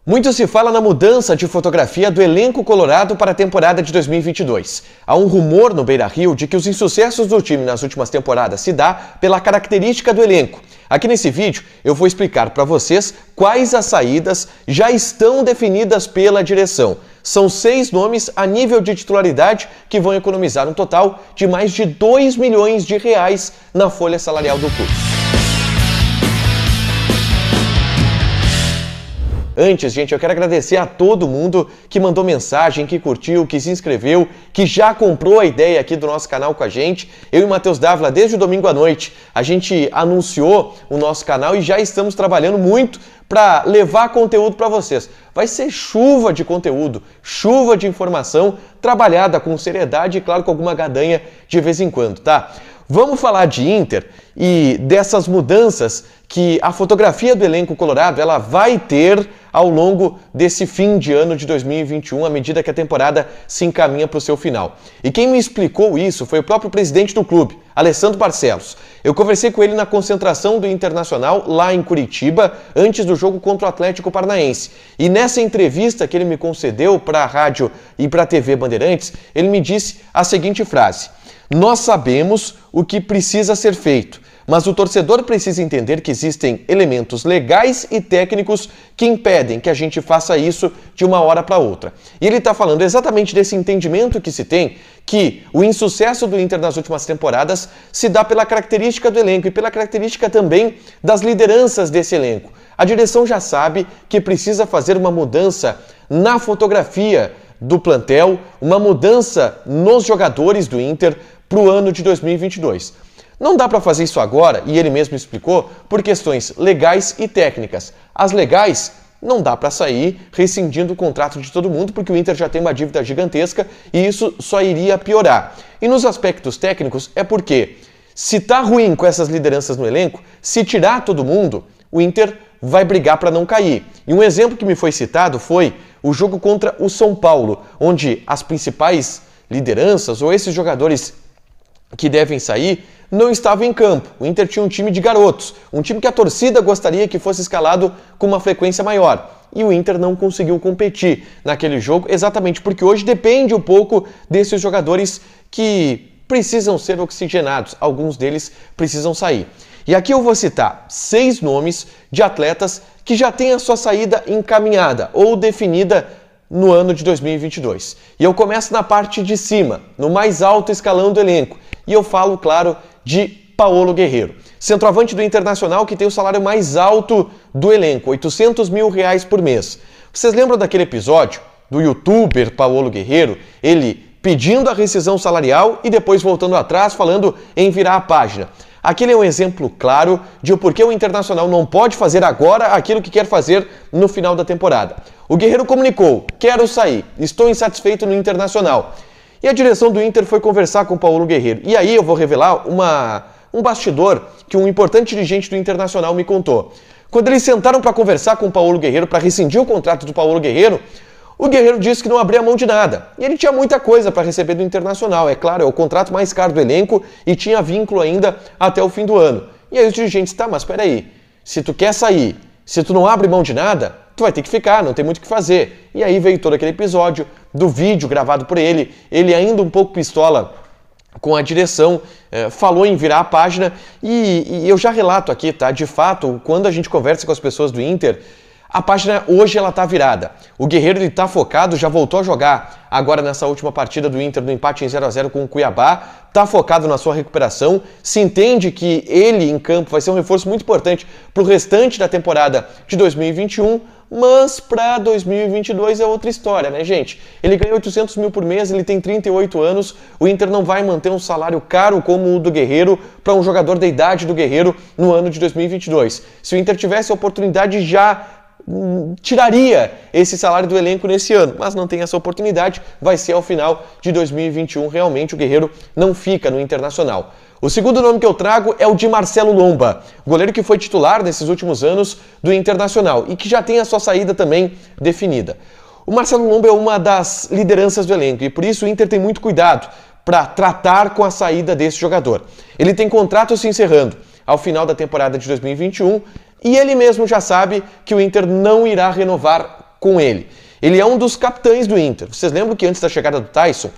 Muito se fala na mudança de fotografia do elenco colorado para a temporada de 2022. Há um rumor no Beira-Rio de que os insucessos do time nas últimas temporadas se dá pela característica do elenco. Aqui nesse vídeo eu vou explicar para vocês quais as saídas já estão definidas pela direção. São 6 nomes a nível de titularidade que vão economizar um total de mais de 2 milhões de reais na folha salarial do clube. Antes, gente, eu quero agradecer a todo mundo que mandou mensagem, que curtiu, que se inscreveu, que já comprou a ideia aqui do nosso canal com a gente. Eu e o Matheus Dávila, desde o domingo à noite, a gente anunciou o nosso canal e já estamos trabalhando muito para levar conteúdo para vocês. Vai ser chuva de conteúdo, chuva de informação, trabalhada com seriedade e, claro, com alguma gadanha de vez em quando, tá? Vamos falar de Inter e dessas mudanças que a fotografia do elenco colorado ela vai ter ao longo desse fim de ano de 2021, à medida que a temporada se encaminha para o seu final. E quem me explicou isso foi o próprio presidente do clube, Alessandro Barcelos. Eu conversei com ele na concentração do Internacional lá em Curitiba, antes do jogo contra o Atlético Paranaense. E nessa entrevista que ele me concedeu para a rádio e para a TV Bandeirantes, ele me disse a seguinte frase: "Nós sabemos o que precisa ser feito, mas o torcedor precisa entender que existem elementos legais e técnicos que impedem que a gente faça isso de uma hora para outra." E ele está falando exatamente desse entendimento que se tem, que o insucesso do Inter nas últimas temporadas se dá pela característica do elenco e pela característica também das lideranças desse elenco. A direção já sabe que precisa fazer uma mudança na fotografia do plantel, uma mudança nos jogadores do Inter para o ano de 2022. Não dá para fazer isso agora, e ele mesmo explicou, por questões legais e técnicas. As legais, não dá para sair rescindindo o contrato de todo mundo, porque o Inter já tem uma dívida gigantesca e isso só iria piorar. E nos aspectos técnicos é porque, se tá ruim com essas lideranças no elenco, se tirar todo mundo, o Inter vai brigar para não cair. E um exemplo que me foi citado foi o jogo contra o São Paulo, onde as principais lideranças ou esses jogadores que devem sair não estavam em campo. O Inter tinha um time de garotos, um time que a torcida gostaria que fosse escalado com uma frequência maior. E o Inter não conseguiu competir naquele jogo, exatamente porque hoje depende um pouco desses jogadores que precisam ser oxigenados. Alguns deles precisam sair. E aqui eu vou citar 6 nomes de atletas que já têm a sua saída encaminhada ou definida no ano de 2022. E eu começo na parte de cima, no mais alto escalão do elenco. E eu falo, claro, de Paolo Guerreiro, centroavante do Internacional que tem o salário mais alto do elenco, R$800 mil por mês. Vocês lembram daquele episódio do youtuber Paolo Guerreiro, ele pedindo a rescisão salarial e depois voltando atrás falando em virar a página? Aquele é um exemplo claro de o porquê o Internacional não pode fazer agora aquilo que quer fazer no final da temporada. O Guerreiro comunicou: "Quero sair, estou insatisfeito no Internacional." E a direção do Inter foi conversar com o Paolo Guerreiro. E aí eu vou revelar um bastidor que um importante dirigente do Internacional me contou. Quando eles sentaram para conversar com o Paolo Guerreiro, para rescindir o contrato do Paolo Guerreiro, o Guerreiro disse que não abria mão de nada. E ele tinha muita coisa para receber do Internacional. É claro, é o contrato mais caro do elenco e tinha vínculo ainda até o fim do ano. E aí os dirigentes: "Tá, mas peraí, se tu quer sair, se tu não abre mão de nada, tu vai ter que ficar, não tem muito o que fazer." E aí veio todo aquele episódio do vídeo gravado por ele ainda um pouco pistola com a direção, falou em virar a página e eu já relato aqui, tá? De fato, quando a gente conversa com as pessoas do Inter, a página hoje ela tá virada. O Guerreiro ele tá focado, já voltou a jogar agora nessa última partida do Inter, do empate em 0-0 com o Cuiabá, tá focado na sua recuperação, se entende que ele em campo vai ser um reforço muito importante pro restante da temporada de 2021, mas para 2022 é outra história, né, gente? Ele ganha R$800 mil por mês, ele tem 38 anos, o Inter não vai manter um salário caro como o do Guerreiro para um jogador da idade do Guerreiro no ano de 2022. Se o Inter tivesse a oportunidade, já tiraria esse salário do elenco nesse ano, mas não tem essa oportunidade, vai ser ao final de 2021, realmente o Guerreiro não fica no Internacional. O segundo nome que eu trago é o de Marcelo Lomba, goleiro que foi titular nesses últimos anos do Internacional e que já tem a sua saída também definida. O Marcelo Lomba é uma das lideranças do elenco e por isso o Inter tem muito cuidado para tratar com a saída desse jogador. Ele tem contrato se encerrando ao final da temporada de 2021 e ele mesmo já sabe que o Inter não irá renovar com ele. Ele é um dos capitães do Inter. Vocês lembram que antes da chegada do Tyson,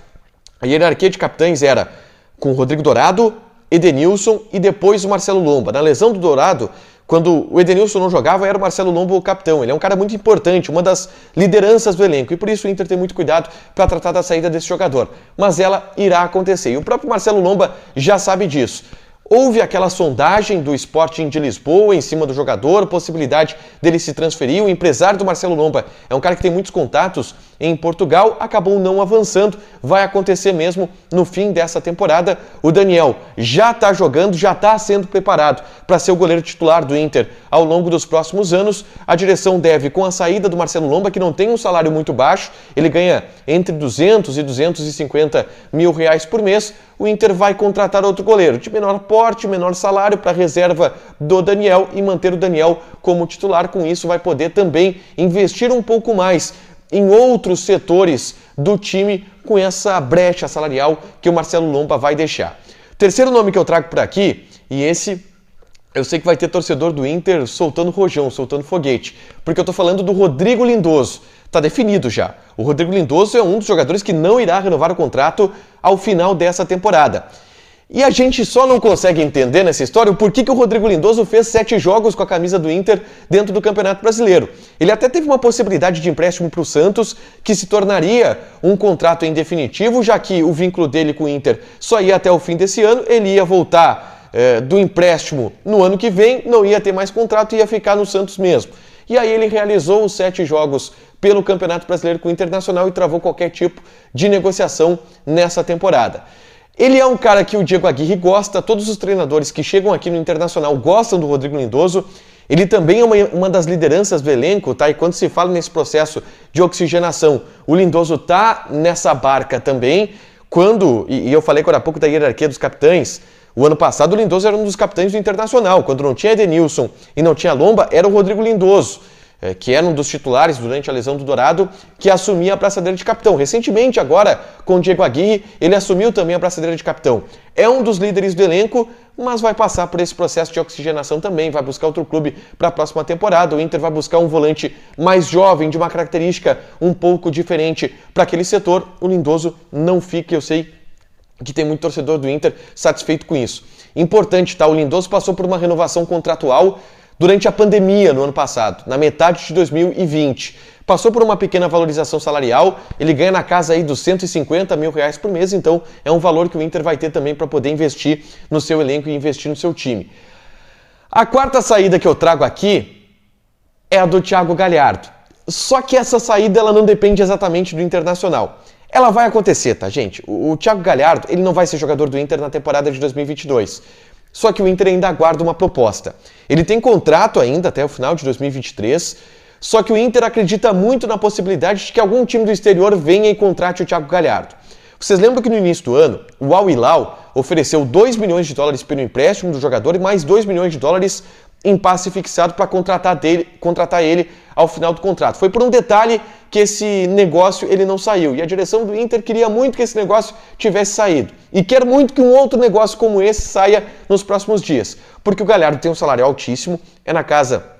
a hierarquia de capitães era com o Rodrigo Dourado, Edenilson e depois o Marcelo Lomba. Na lesão do Dourado, quando o Edenilson não jogava, era o Marcelo Lomba o capitão. Ele é um cara muito importante, uma das lideranças do elenco. E por isso o Inter tem muito cuidado para tratar da saída desse jogador. Mas ela irá acontecer. E o próprio Marcelo Lomba já sabe disso. Houve aquela sondagem do Sporting de Lisboa em cima do jogador, possibilidade dele se transferir. O empresário do Marcelo Lomba é um cara que tem muitos contatos em Portugal, acabou não avançando. Vai acontecer mesmo no fim dessa temporada. O Daniel já está jogando, já está sendo preparado para ser o goleiro titular do Inter ao longo dos próximos anos. A direção deve, com a saída do Marcelo Lomba, que não tem um salário muito baixo, ele ganha entre 200 e 250 mil reais por mês, o Inter vai contratar outro goleiro de menor porte, menor salário para a reserva do Daniel e manter o Daniel como titular. Com isso vai poder também investir um pouco mais em outros setores do time com essa brecha salarial que o Marcelo Lomba vai deixar. Terceiro nome que eu trago por aqui, e esse eu sei que vai ter torcedor do Inter soltando rojão, soltando foguete, porque eu estou falando do Rodrigo Lindoso. Está definido já. O Rodrigo Lindoso é um dos jogadores que não irá renovar o contrato ao final dessa temporada. E a gente só não consegue entender nessa história o porquê que o Rodrigo Lindoso fez 7 jogos com a camisa do Inter dentro do Campeonato Brasileiro. Ele até teve uma possibilidade de empréstimo para o Santos, que se tornaria um contrato em definitivo, já que o vínculo dele com o Inter só ia até o fim desse ano, ele ia voltar do empréstimo no ano que vem, não ia ter mais contrato e ia ficar no Santos mesmo. E aí ele realizou os 7 jogos pelo Campeonato Brasileiro com o Internacional e travou qualquer tipo de negociação nessa temporada. Ele é um cara que o Diego Aguirre gosta, todos os treinadores que chegam aqui no Internacional gostam do Rodrigo Lindoso. Ele também é uma das lideranças do elenco, tá? E quando se fala nesse processo de oxigenação, o Lindoso tá nessa barca também. E eu falei agora há pouco da hierarquia dos capitães, o ano passado o Lindoso era um dos capitães do Internacional. Quando não tinha Edenilson e não tinha Lomba, era o Rodrigo Lindoso, que era um dos titulares durante a lesão do Dourado, que assumia a braçadeira de capitão. Recentemente, agora, com o Diego Aguirre, ele assumiu também a braçadeira de capitão. É um dos líderes do elenco, mas vai passar por esse processo de oxigenação também, vai buscar outro clube para a próxima temporada. O Inter vai buscar um volante mais jovem, de uma característica um pouco diferente para aquele setor. O Lindoso não fica, eu sei que tem muito torcedor do Inter satisfeito com isso. Importante, tá? O Lindoso passou por uma renovação contratual durante a pandemia no ano passado, na metade de 2020. Passou por uma pequena valorização salarial, ele ganha na casa aí dos 150 mil reais por mês, então é um valor que o Inter vai ter também para poder investir no seu elenco e investir no seu time. A quarta saída que eu trago aqui é a do Thiago Galhardo. Só que essa saída ela não depende exatamente do Internacional. Ela vai acontecer, tá, gente? O Thiago Galhardo, ele não vai ser jogador do Inter na temporada de 2022. Só que o Inter ainda aguarda uma proposta. Ele tem contrato ainda até o final de 2023, só que o Inter acredita muito na possibilidade de que algum time do exterior venha e contrate o Thiago Galhardo. Vocês lembram que no início do ano, o Al Hilal ofereceu 2 milhões de dólares pelo empréstimo do jogador e mais 2 milhões de dólares em passe fixado para contratar ele ao final do contrato. Foi por um detalhe que esse negócio ele não saiu. E a direção do Inter queria muito que esse negócio tivesse saído. E quer muito que um outro negócio como esse saia nos próximos dias. Porque o Galhardo tem um salário altíssimo, é na casa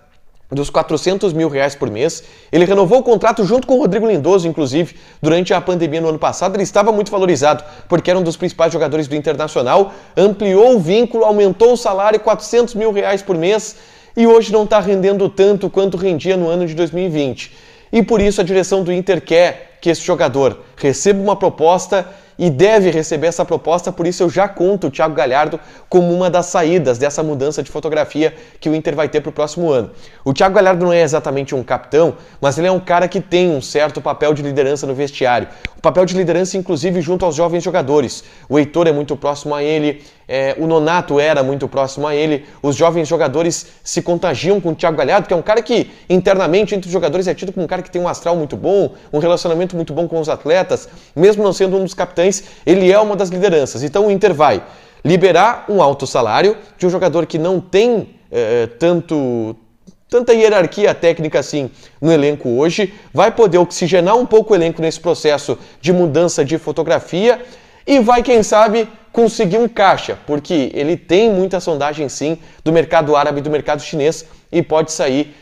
dos 400 mil reais por mês. Ele renovou o contrato junto com o Rodrigo Lindoso, inclusive, durante a pandemia no ano passado. Ele estava muito valorizado, porque era um dos principais jogadores do Internacional. Ampliou o vínculo, aumentou o salário, 400 mil reais por mês, e hoje não está rendendo tanto quanto rendia no ano de 2020. E por isso a direção do Inter quer que esse jogador receba uma proposta e deve receber essa proposta, por isso eu já conto o Thiago Galhardo como uma das saídas dessa mudança de fotografia que o Inter vai ter para o próximo ano. O Thiago Galhardo não é exatamente um capitão, mas ele é um cara que tem um certo papel de liderança no vestiário. O papel de liderança, inclusive, junto aos jovens jogadores. O Heitor é muito próximo a ele, o Nonato era muito próximo a ele, os jovens jogadores se contagiam com o Thiago Galhardo, que é um cara que, internamente, entre os jogadores, é tido como um cara que tem um astral muito bom, um relacionamento muito bom com os atletas, mesmo não sendo um dos capitães, ele é uma das lideranças. Então o Inter vai liberar um alto salário de um jogador que não tem tanta hierarquia técnica assim no elenco hoje, vai poder oxigenar um pouco o elenco nesse processo de mudança de fotografia e vai, quem sabe, conseguir um caixa, porque ele tem muita sondagem sim do mercado árabe e do mercado chinês e pode sair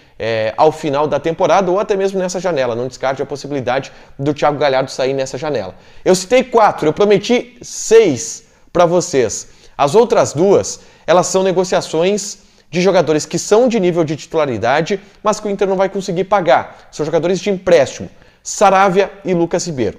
ao final da temporada ou até mesmo nessa janela. Não descarte a possibilidade do Thiago Galhardo sair nessa janela. Eu citei 4, eu prometi 6 para vocês. As outras 2, elas são negociações de jogadores que são de nível de titularidade, mas que o Inter não vai conseguir pagar. São jogadores de empréstimo, Saravia e Lucas Ribeiro.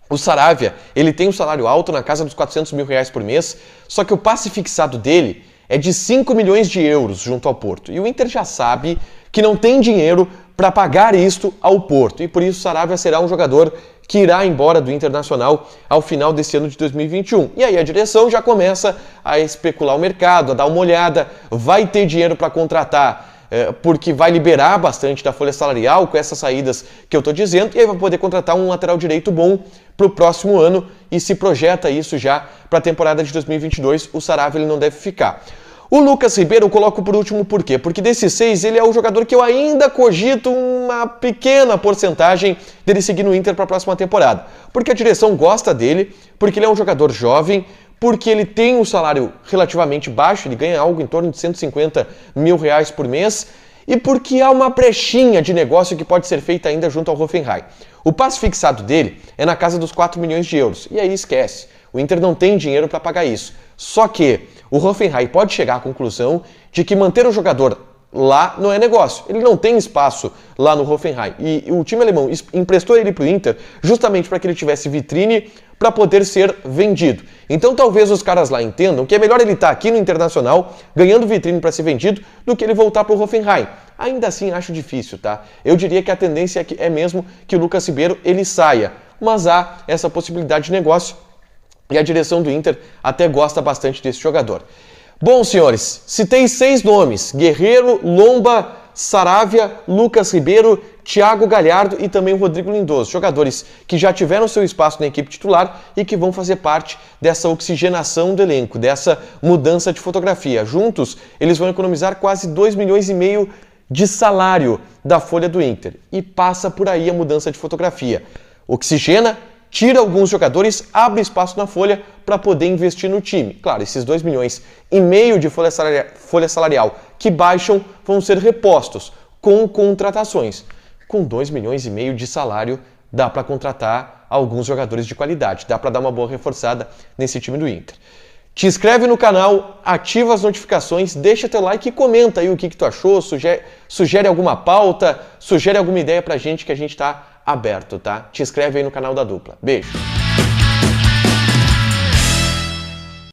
O Saravia, ele tem um salário alto na casa dos 400 mil reais por mês, só que o passe fixado dele é de 5 milhões de euros junto ao Porto. E o Inter já sabe que não tem dinheiro para pagar isto ao Porto. E por isso o Saravia será um jogador que irá embora do Internacional ao final desse ano de 2021. E aí a direção já começa a especular o mercado, a dar uma olhada, vai ter dinheiro para contratar, porque vai liberar bastante da folha salarial com essas saídas que eu estou dizendo, e aí vai poder contratar um lateral direito bom para o próximo ano, e se projeta isso já para a temporada de 2022, o Saravia ele não deve ficar. O Lucas Ribeiro eu coloco por último por quê? Porque desses 6 ele é o jogador que eu ainda cogito uma pequena porcentagem dele seguir no Inter para a próxima temporada. Porque a direção gosta dele, porque ele é um jogador jovem, porque ele tem um salário relativamente baixo, ele ganha algo em torno de 150 mil reais por mês, e porque há uma brechinha de negócio que pode ser feita ainda junto ao Hoffenheim. O passe fixado dele é na casa dos 4 milhões de euros, e aí esquece, o Inter não tem dinheiro para pagar isso. Só que o Hoffenheim pode chegar à conclusão de que manter o jogador lá não é negócio. Ele não tem espaço lá no Hoffenheim. E o time alemão emprestou ele para o Inter justamente para que ele tivesse vitrine para poder ser vendido. Então talvez os caras lá entendam que é melhor ele estar aqui no Internacional ganhando vitrine para ser vendido do que ele voltar para o Hoffenheim. Ainda assim acho difícil, tá? Eu diria que a tendência é mesmo que o Lucas Ribeiro ele saia. Mas há essa possibilidade de negócio e a direção do Inter até gosta bastante desse jogador. Bom, senhores, citei 6 nomes: Guerreiro, Lomba, Saravia, Lucas Ribeiro, Thiago Galhardo e também o Rodrigo Lindoso. Jogadores que já tiveram seu espaço na equipe titular e que vão fazer parte dessa oxigenação do elenco, dessa mudança de fotografia. Juntos, eles vão economizar quase 2 milhões e meio de salário da folha do Inter. E passa por aí a mudança de fotografia. Oxigena, tira alguns jogadores, abre espaço na folha para poder investir no time. Claro, esses 2 milhões e meio de folha salarial que baixam vão ser repostos com contratações. Com 2 milhões e meio de salário, dá para contratar alguns jogadores de qualidade, dá para dar uma boa reforçada nesse time do Inter. Te inscreve no canal, ativa as notificações, deixa teu like e comenta aí o que tu achou, sugere alguma pauta, sugere alguma ideia pra gente que a gente tá aberto, tá? Te inscreve aí no canal da Dupla. Beijo!